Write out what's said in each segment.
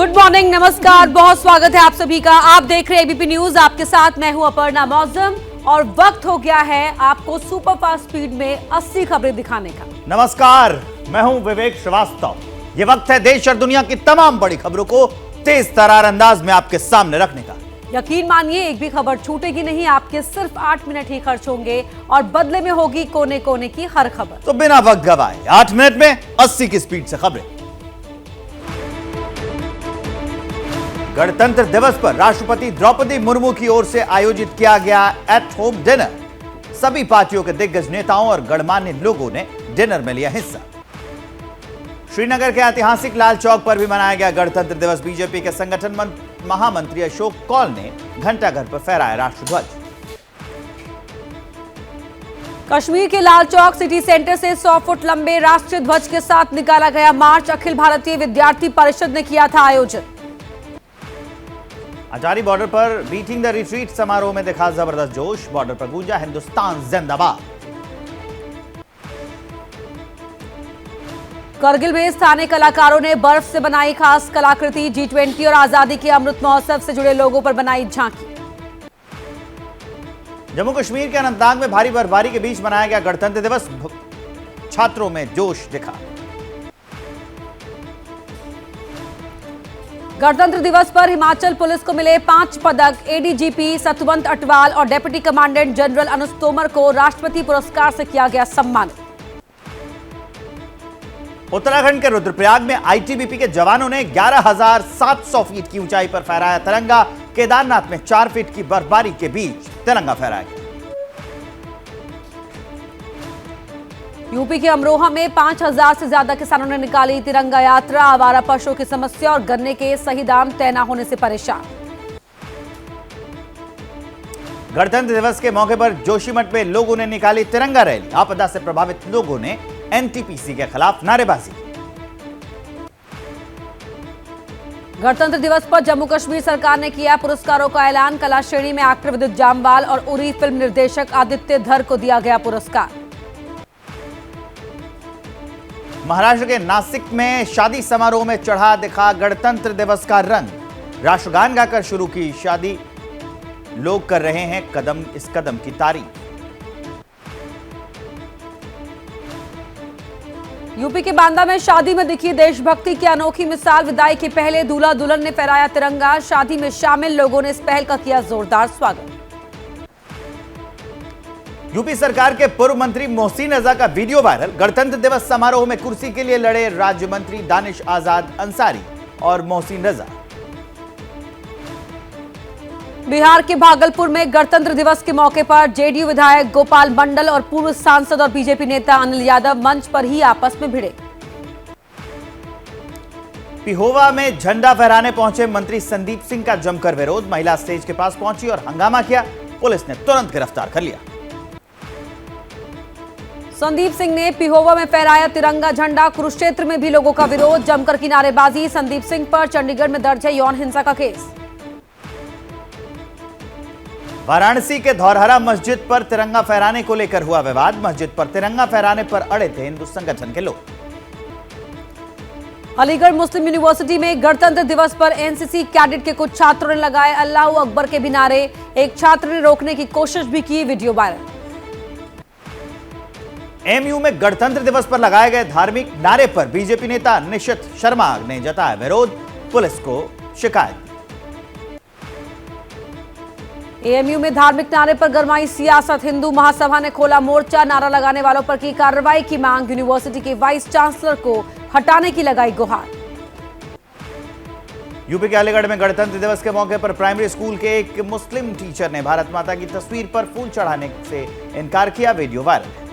Good morning, नमस्कार, बहुत स्वागत है आप सभी का। आप देख रहे हैं एबीपी न्यूज, आपके साथ मैं हूं अपर्णा मौजम और वक्त हो गया है आपको सुपरफास्ट स्पीड में 80 खबरें दिखाने का। नमस्कार, मैं हूं विवेक श्रीवास्तव। ये वक्त है देश और दुनिया की तमाम बड़ी खबरों को तेज तरार अंदाज में आपके सामने रखने का। यकीन मानिए एक भी खबर छूटेगी नहीं, आपके सिर्फ 8 मिनट ही खर्च होंगे और बदले में होगी कोने कोने की हर खबर। तो बिना वक्त गवाए 8 मिनट में 80 की स्पीड से खबरें। गणतंत्र दिवस पर राष्ट्रपति द्रौपदी मुर्मू की ओर से आयोजित किया गया एट होम डिनर। सभी पार्टियों के दिग्गज नेताओं और गणमान्य लोगों ने डिनर में लिया हिस्सा। श्रीनगर के ऐतिहासिक लाल चौक पर भी मनाया गया गणतंत्र दिवस। बीजेपी के संगठन महामंत्री अशोक कौल ने घंटाघर पर फहराया राष्ट्रध्वज। कश्मीर के लाल चौक सिटी सेंटर से 100 फुट लंबे राष्ट्रीय ध्वज के साथ निकाला गया मार्च। अखिल भारतीय विद्यार्थी परिषद ने किया था आयोजन। अटारी बॉर्डर पर बीटिंग द रिट्रीट समारोह में दिखा जबरदस्त जोश। बॉर्डर पर गूंजा हिंदुस्तान जिंदाबाद। करगिल में स्थानीय कलाकारों ने बर्फ से बनाई खास कलाकृति। G20 और आजादी के अमृत महोत्सव से जुड़े लोगों पर बनाई झांकी। जम्मू कश्मीर के अनंतनाग में भारी बर्फबारी के बीच मनाया गया गणतंत्र दिवस। छात्रों में जोश दिखा। गणतंत्र दिवस पर हिमाचल पुलिस को मिले 5 पदक। एडीजीपी सतवंत अटवाल और डेप्यूटी कमांडेंट जनरल अनुज तोमर को राष्ट्रपति पुरस्कार से किया गया सम्मानित। उत्तराखंड के रुद्रप्रयाग में आईटीबीपी के जवानों ने 11,700 फीट की ऊंचाई पर फहराया तिरंगा। केदारनाथ में 4 फीट की बर्फबारी के बीच तिरंगा फहराया गया। यूपी के अमरोहा में 5,000 से ज्यादा किसानों ने निकाली तिरंगा यात्रा। आवारा पशुओं की समस्या और गन्ने के सही दाम तय न होने से परेशान। गणतंत्र दिवस के मौके पर जोशीमठ में लोगों ने निकाली तिरंगा रैली। आपदा से प्रभावित लोगों ने एनटीपीसी के खिलाफ नारेबाजी की। गणतंत्र दिवस पर जम्मू कश्मीर सरकार ने किया पुरस्कारों का ऐलान। कला श्रेणी में एक्टर विद्युत जामवाल और उरी फिल्म निर्देशक आदित्य धर को दिया गया पुरस्कार। महाराष्ट्र के नासिक में शादी समारोह में चढ़ा दिखा गणतंत्र दिवस का रंग। राष्ट्रगान गाकर शुरू की शादी। लोग कर रहे हैं इस कदम की तारीफ। यूपी के बांदा में शादी में दिखी देशभक्ति की अनोखी मिसाल। विदाई के पहले दूल्हा दुल्हन ने फहराया तिरंगा। शादी में शामिल लोगों ने इस पहल का किया जोरदार स्वागत। यूपी सरकार के पूर्व मंत्री मोहसिन रजा का वीडियो वायरल। गणतंत्र दिवस समारोह में कुर्सी के लिए लड़े राज्य मंत्री दानिश आजाद अंसारी और मोहसिन रजा। बिहार के भागलपुर में गणतंत्र दिवस के मौके पर जेडीयू विधायक गोपाल मंडल और पूर्व सांसद और बीजेपी नेता अनिल यादव मंच पर ही आपस में भिड़े। पिहोवा में झंडा फहराने पहुंचे मंत्री संदीप सिंह का जमकर विरोध। महिला स्टेज के पास पहुंची और हंगामा किया। पुलिस ने तुरंत गिरफ्तार कर लिया। संदीप सिंह ने पिहोवा में फहराया तिरंगा झंडा। कुरुक्षेत्र में भी लोगों का विरोध। जमकर की नारेबाजी। संदीप सिंह पर चंडीगढ़ में दर्ज है यौन हिंसा का केस। वाराणसी के धौरहरा मस्जिद पर तिरंगा फहराने को लेकर हुआ विवाद। मस्जिद पर तिरंगा फहराने पर अड़े थे हिंदू संगठन के लोग। अलीगढ़ मुस्लिम यूनिवर्सिटी में गणतंत्र दिवस पर एनसीसी कैडेट के कुछ छात्रों ने लगाए अल्लाहू अकबर के भी नारे। एक छात्र ने रोकने की कोशिश भी की। Video viral. एमयू में गणतंत्र दिवस पर लगाए गए धार्मिक नारे पर बीजेपी नेता निशित शर्मा ने जताया विरोध। पुलिस को शिकायत दी। एएमयू में धार्मिक नारे पर गरमाई सियासत। हिंदू महासभा ने खोला मोर्चा। नारा लगाने वालों पर की कार्रवाई की मांग। यूनिवर्सिटी के वाइस चांसलर को हटाने की लगाई गुहार। यूपी के अलीगढ़ में गणतंत्र दिवस के मौके पर प्राइमरी स्कूल के एक मुस्लिम टीचर ने भारत माता की तस्वीर पर फूल चढ़ाने से इनकार किया। Video viral.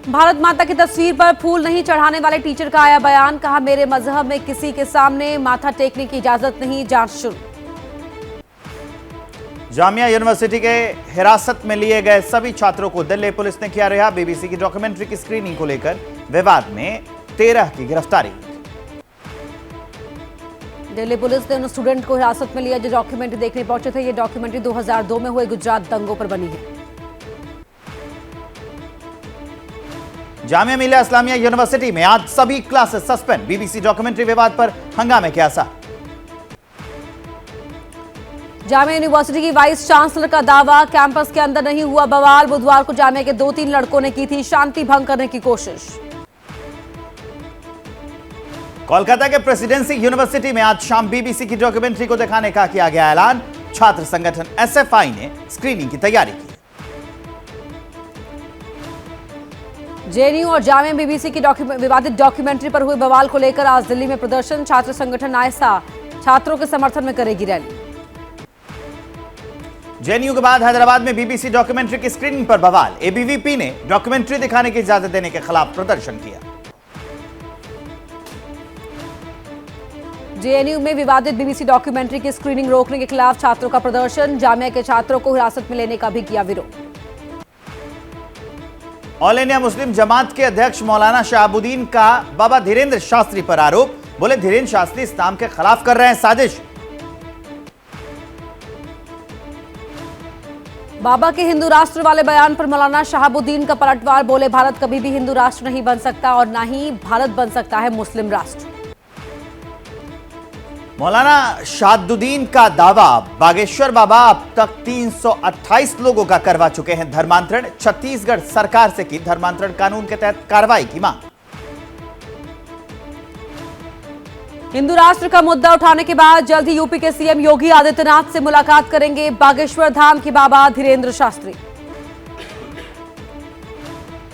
भारत माता की तस्वीर पर फूल नहीं चढ़ाने वाले टीचर का आया बयान। कहा मेरे मजहब में किसी के सामने माथा टेकने की इजाजत नहीं। जांच शुरू। जामिया यूनिवर्सिटी के हिरासत में लिए गए सभी छात्रों को दिल्ली पुलिस ने किया रिहा। बीबीसी की डॉक्यूमेंट्री की स्क्रीनिंग को लेकर विवाद में 13 की गिरफ्तारी। दिल्ली पुलिस ने उन स्टूडेंट को हिरासत में लिया जो डॉक्यूमेंट्री देखने पहुंचे थे। ये डॉक्यूमेंट्री 2002 में हुए गुजरात दंगों पर बनी है। जामिया मिलिया इस्लामिया यूनिवर्सिटी में आज सभी क्लासेस सस्पेंड, बीबीसी डॉक्यूमेंट्री विवाद पर हंगामे के आसार। जामिया यूनिवर्सिटी की वाइस चांसलर का दावा, कैंपस के अंदर नहीं हुआ बवाल। बुधवार को जामिया के 2-3 लड़कों ने की थी शांति भंग करने की कोशिश। कोलकाता के प्रेसिडेंसी यूनिवर्सिटी में आज शाम बीबीसी की डॉक्यूमेंट्री को दिखाने का किया गया ऐलान। छात्र संगठन एसएफआई ने स्क्रीनिंग की तैयारी की। जेएनयू और जामिया बीबीसी की विवादित डॉक्यूमेंट्री पर हुए बवाल को लेकर आज दिल्ली में प्रदर्शन। छात्र संगठन आयसा छात्रों के समर्थन में करेगी रैली। जेएनयू के बाद हैदराबाद में बीबीसी डॉक्यूमेंट्री की स्क्रीनिंग पर बवाल। एबीवीपी ने डॉक्यूमेंट्री दिखाने की इजाजत देने के खिलाफ प्रदर्शन किया। जेएनयू में विवादित बीबीसी डॉक्यूमेंट्री की स्क्रीनिंग रोकने के खिलाफ छात्रों का प्रदर्शन। जामिया के छात्रों को हिरासत में लेने का भी किया विरोध। ऑल इंडिया मुस्लिम जमात के अध्यक्ष मौलाना शहाबुद्दीन का बाबा धीरेन्द्र शास्त्री पर आरोप। बोले धीरेन्द्र शास्त्री इस्लाम के खिलाफ कर रहे हैं साजिश। बाबा के हिंदू राष्ट्र वाले बयान पर मौलाना शहाबुद्दीन का पलटवार। बोले भारत कभी भी हिंदू राष्ट्र नहीं बन सकता और ना ही भारत बन सकता है मुस्लिम राष्ट्र। मौलाना शहाबुद्दीन का दावा, बागेश्वर बाबा अब तक 328 लोगों का करवा चुके हैं धर्मांतरण। छत्तीसगढ़ सरकार से की धर्मांतरण कानून के तहत कार्रवाई की मांग। हिंदू राष्ट्र का मुद्दा उठाने के बाद जल्द ही यूपी के सीएम योगी आदित्यनाथ से मुलाकात करेंगे बागेश्वर धाम के बाबा धीरेन्द्र शास्त्री।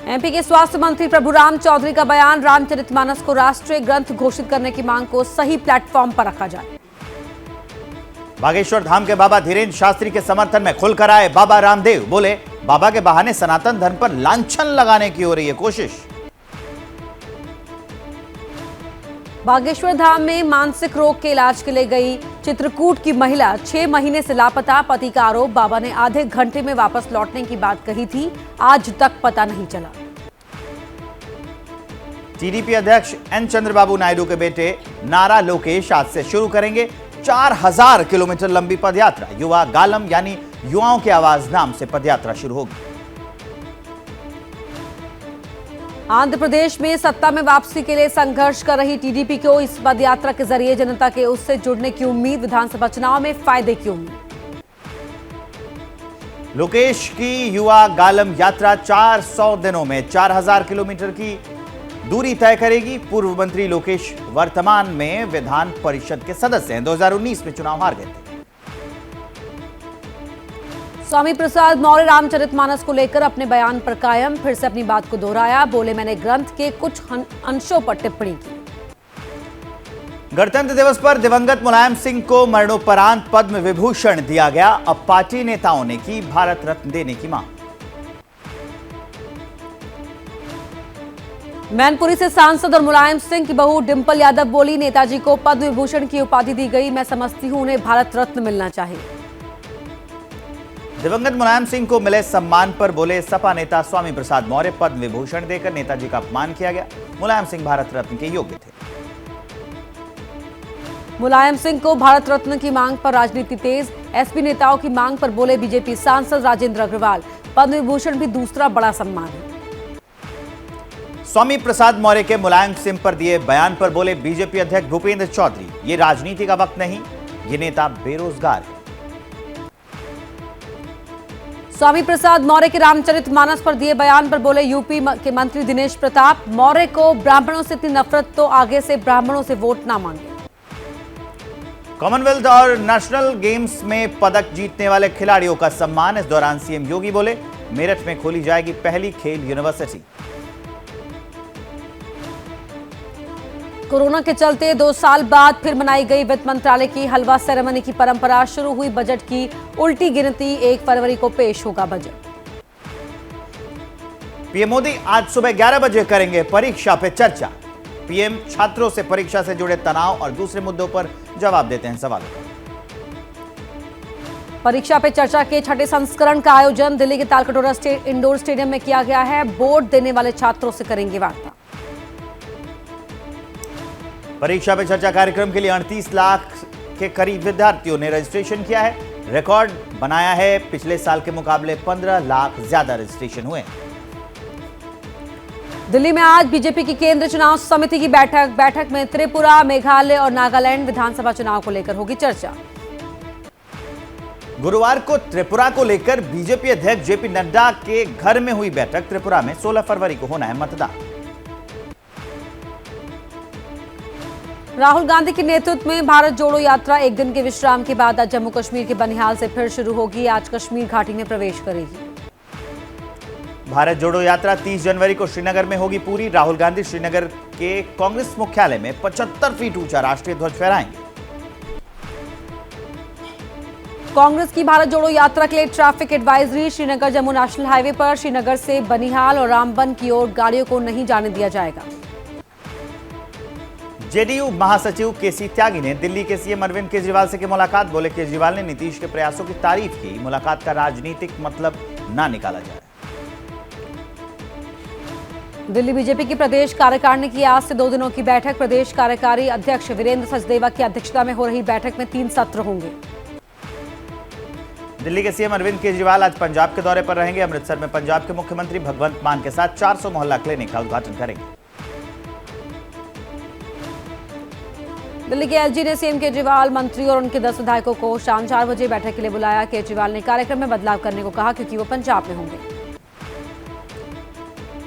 एमपी के स्वास्थ्य मंत्री प्रभुराम चौधरी का बयान, रामचरितमानस को राष्ट्रीय ग्रंथ घोषित करने की मांग को सही प्लेटफॉर्म पर रखा जाए। बागेश्वर धाम के बाबा धीरेन्द्र शास्त्री के समर्थन में खुलकर आए बाबा रामदेव। बोले बाबा के बहाने सनातन धर्म पर लांछन लगाने की हो रही है कोशिश। बागेश्वर धाम में मानसिक रोग के इलाज के लिए गई चित्रकूट की महिला 6 महीने से लापता। पति का आरोप, बाबा ने आधे घंटे में वापस लौटने की बात कही थी, आज तक पता नहीं चला। टीडीपी अध्यक्ष एन चंद्रबाबू नायडू के बेटे नारा लोकेश आज से शुरू करेंगे 4000 किलोमीटर लंबी पदयात्रा। युवा गालम यानी युवाओं की आवाज नाम से पदयात्रा शुरू होगी। आंध्र प्रदेश में सत्ता में वापसी के लिए संघर्ष कर रही टीडीपी को इस पदयात्रा के जरिए जनता के उससे जुड़ने की उम्मीद। विधानसभा चुनाव में फायदे की उम्मीद। लोकेश की युवा गालम यात्रा 400 दिनों में 4000 किलोमीटर की दूरी तय करेगी। पूर्व मंत्री लोकेश वर्तमान में विधान परिषद के सदस्य हैं। 2019 में चुनाव हार गए थे। स्वामी प्रसाद मौर्य रामचरितमानस को लेकर अपने बयान पर कायम, फिर से अपनी बात को दोहराया। बोले मैंने ग्रंथ के कुछ अंशों पर टिप्पणी की। गणतंत्र दिवस पर दिवंगत मुलायम सिंह को मरणोपरांत पद्म विभूषण दिया गया। अब पार्टी नेताओं ने की भारत रत्न देने की मांग। मैनपुरी से सांसद और मुलायम सिंह की बहू डिंपल यादव बोली, नेताजी को पद्म विभूषण की उपाधि दी गई, मैं समझती हूं उन्हें भारत रत्न मिलना चाहिए। दिवंगत मुलायम सिंह को मिले सम्मान पर बोले सपा नेता स्वामी प्रसाद मौर्य, पद्म विभूषण देकर नेताजी का अपमान किया गया। मुलायम सिंह भारत रत्न के योग्य थे। मुलायम सिंह को भारत रत्न की मांग पर राजनीति तेज। एसपी नेताओं की मांग पर बोले बीजेपी सांसद राजेंद्र अग्रवाल, पद्म विभूषण भी दूसरा बड़ा सम्मान है। स्वामी प्रसाद मौर्य के मुलायम सिंह पर दिए बयान पर बोले बीजेपी अध्यक्ष भूपेंद्र चौधरी, ये राजनीति का वक्त नहीं, ये नेता बेरोजगार है। स्वामी प्रसाद मौर्य के रामचरितमानस पर दिए बयान पर बोले यूपी के मंत्री दिनेश प्रताप, मौर्य को ब्राह्मणों से इतनी नफरत तो आगे से ब्राह्मणों से वोट ना मांगे। कॉमनवेल्थ और नेशनल गेम्स में पदक जीतने वाले खिलाड़ियों का सम्मान। इस दौरान सीएम योगी बोले मेरठ में खोली जाएगी पहली खेल यूनिवर्सिटी। कोरोना के चलते 2 साल बाद फिर मनाई गई वित्त मंत्रालय की हलवा सेरेमनी की परंपरा। शुरू हुई बजट की उल्टी गिनती, 1 फरवरी को पेश होगा बजट। पीएम मोदी आज सुबह 11 बजे करेंगे परीक्षा पे चर्चा। पीएम छात्रों से परीक्षा से जुड़े तनाव और दूसरे मुद्दों पर जवाब देते हैं सवालों का। परीक्षा पे चर्चा के 6ठे संस्करण का आयोजन दिल्ली के तालकटोरा इंडोर स्टेडियम में किया गया है। बोर्ड देने वाले छात्रों से करेंगे वार्ता। परीक्षा पे चर्चा कार्यक्रम के लिए 38 लाख के करीब विद्यार्थियों ने रजिस्ट्रेशन किया है। रिकॉर्ड बनाया है। पिछले साल के मुकाबले 15 लाख ज्यादा रजिस्ट्रेशन हुए। दिल्ली में आज बीजेपी की केंद्रीय चुनाव समिति की बैठक में त्रिपुरा, मेघालय और नागालैंड विधानसभा चुनाव को लेकर होगी चर्चा। गुरुवार को त्रिपुरा को लेकर बीजेपी अध्यक्ष जेपी नड्डा के घर में हुई बैठक। त्रिपुरा में 16 फरवरी को होना है मतदान। राहुल गांधी के नेतृत्व में भारत जोड़ो यात्रा एक दिन के विश्राम के बाद आज जम्मू कश्मीर के बनिहाल से फिर शुरू होगी। आज कश्मीर घाटी में प्रवेश करेगी। भारत जोड़ो यात्रा 30 जनवरी को श्रीनगर में होगी पूरी। राहुल गांधी श्रीनगर के कांग्रेस मुख्यालय में 75 फीट ऊंचा राष्ट्रीय ध्वज फहराएंगे। कांग्रेस की भारत जोड़ो यात्रा के लिए traffic advisory. Srinagar Jammu national highway पर श्रीनगर से बनिहाल और रामबन की ओर गाड़ियों को नहीं जाने दिया जाएगा। जेडीयू महासचिव केसी त्यागी ने दिल्ली के सीएम अरविंद केजरीवाल से की मुलाकात। बोले केजरीवाल ने नीतीश के प्रयासों की तारीफ की। मुलाकात का राजनीतिक मतलब ना निकाला जाए। दिल्ली बीजेपी की प्रदेश कार्यकारिणी की आज से 2 दिनों की बैठक। प्रदेश कार्यकारी अध्यक्ष वीरेंद्र सचदेवा की अध्यक्षता में हो रही बैठक में 3 सत्र होंगे। दिल्ली के सीएम अरविंद केजरीवाल आज पंजाब के दौरे पर रहेंगे। अमृतसर में पंजाब के मुख्यमंत्री भगवंत मान के साथ 400 मोहल्ला क्लिनिक का उद्घाटन करेंगे। दिल्ली के एलजी ने सीएम केजरीवाल, मंत्री और उनके 10 विधायकों को शाम 4 बजे बैठक के लिए बुलाया। केजरीवाल ने कार्यक्रम में बदलाव करने को कहा क्योंकि वो पंजाब में होंगे।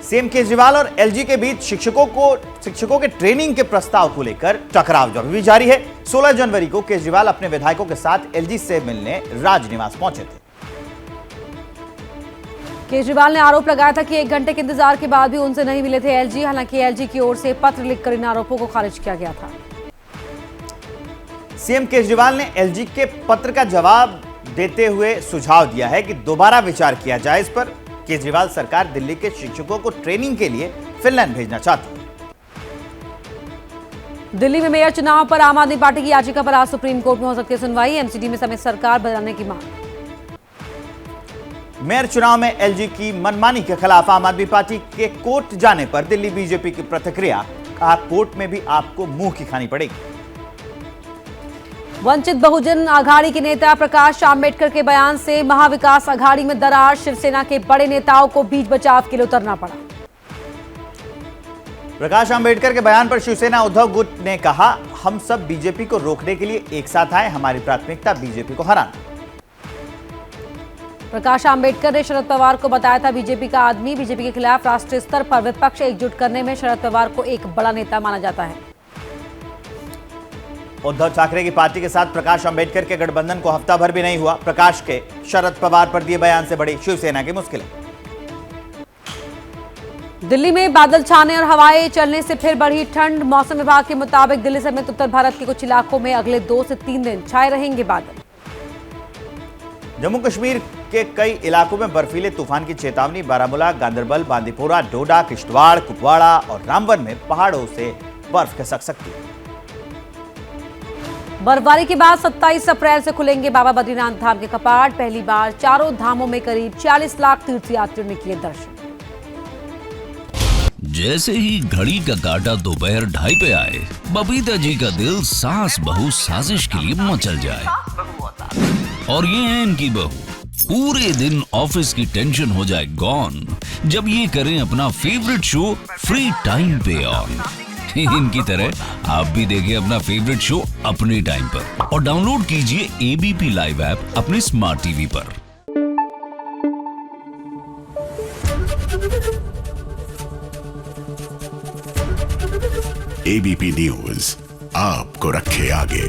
सीएम केजरीवाल और एलजी के बीच शिक्षकों के ट्रेनिंग के प्रस्ताव को लेकर टकराव जो अभी जारी है। 16 जनवरी को केजरीवाल अपने विधायकों के साथ एलजी से मिलने राजनिवास पहुंचे थे। केजरीवाल ने आरोप लगाया था कि 1 घंटे के इंतजार के बाद भी उनसे नहीं मिले थे एलजी। हालांकि एलजी की ओर से पत्र लिखकर इन आरोपों को खारिज किया गया था। सीएम केजरीवाल ने एलजी के पत्र का जवाब देते हुए सुझाव दिया है कि दोबारा विचार किया जाए इस पर। केजरीवाल सरकार दिल्ली के शिक्षकों को ट्रेनिंग के लिए फिनलैंड भेजना चाहती है। दिल्ली में मेयर चुनाव पर आम आदमी पार्टी की याचिका पर आज सुप्रीम कोर्ट में हो सकती है सुनवाई। एमसीडी में समेत सरकार बनाने की मांग। मेयर चुनाव में एलजी की मनमानी के खिलाफ आम आदमी पार्टी के कोर्ट जाने पर दिल्ली बीजेपी की प्रतिक्रिया। कहा कोर्ट में भी आपको मुंह की खानी पड़ेगी। वंचित बहुजन आघाड़ी के नेता प्रकाश आंबेडकर के बयान से महाविकास आघाड़ी में दरार। शिवसेना के बड़े नेताओं को बीच बचाव के लिए उतरना पड़ा। प्रकाश आंबेडकर के बयान पर शिवसेना उद्धव गुट ने कहा हम सब बीजेपी को रोकने के लिए एक साथ आए। हमारी प्राथमिकता बीजेपी को हराना। प्रकाश आंबेडकर ने शरद पवार को बताया था बीजेपी का आदमी। बीजेपी के खिलाफ राष्ट्रीय स्तर पर विपक्ष एकजुट करने में शरद पवार को एक बड़ा नेता माना जाता है। उद्धव ठाकरे की पार्टी के साथ प्रकाश आंबेडकर के गठबंधन को हफ्ता भर भी नहीं हुआ। प्रकाश के शरद पवार पर दिए बयान से बड़ी शिवसेना की मुश्किलें। दिल्ली में बादल छाने और हवाएं चलने से फिर बढ़ी ठंड। मौसम विभाग के मुताबिक दिल्ली समेत उत्तर भारत के कुछ इलाकों में अगले 2 से 3 दिन छाए रहेंगे बादल। जम्मू कश्मीर के कई इलाकों में बर्फीले तूफान की चेतावनी। बारामूला, गांदरबल, बांदीपोरा, डोडा, किश्तवाड़, कुपवाड़ा और रामबन में पहाड़ों से बर्फ खिसक सकती है। बर्फबारी के बाद 27 अप्रैल से खुलेंगे बाबा बद्रीनाथ धाम के कपाट। पहली बार चारों धामों में करीब 40 लाख तीर्थयात्रियों ने किए दर्शन। जैसे ही घड़ी का काटा दोपहर 2:30 पे आए, बबीता जी का दिल सास बहू साजिश के लिए मचल जाए। और ये है इनकी बहू, पूरे दिन ऑफिस की टेंशन हो जाए गॉन जब ये करें अपना फेवरेट शो फ्री टाइम पे ऑन। इनकी तरह आप भी देखिए अपना फेवरेट शो अपने टाइम पर और डाउनलोड कीजिए एबीपी लाइव ऐप अपने स्मार्ट टीवी पर। एबीपी न्यूज आपको रखे आगे।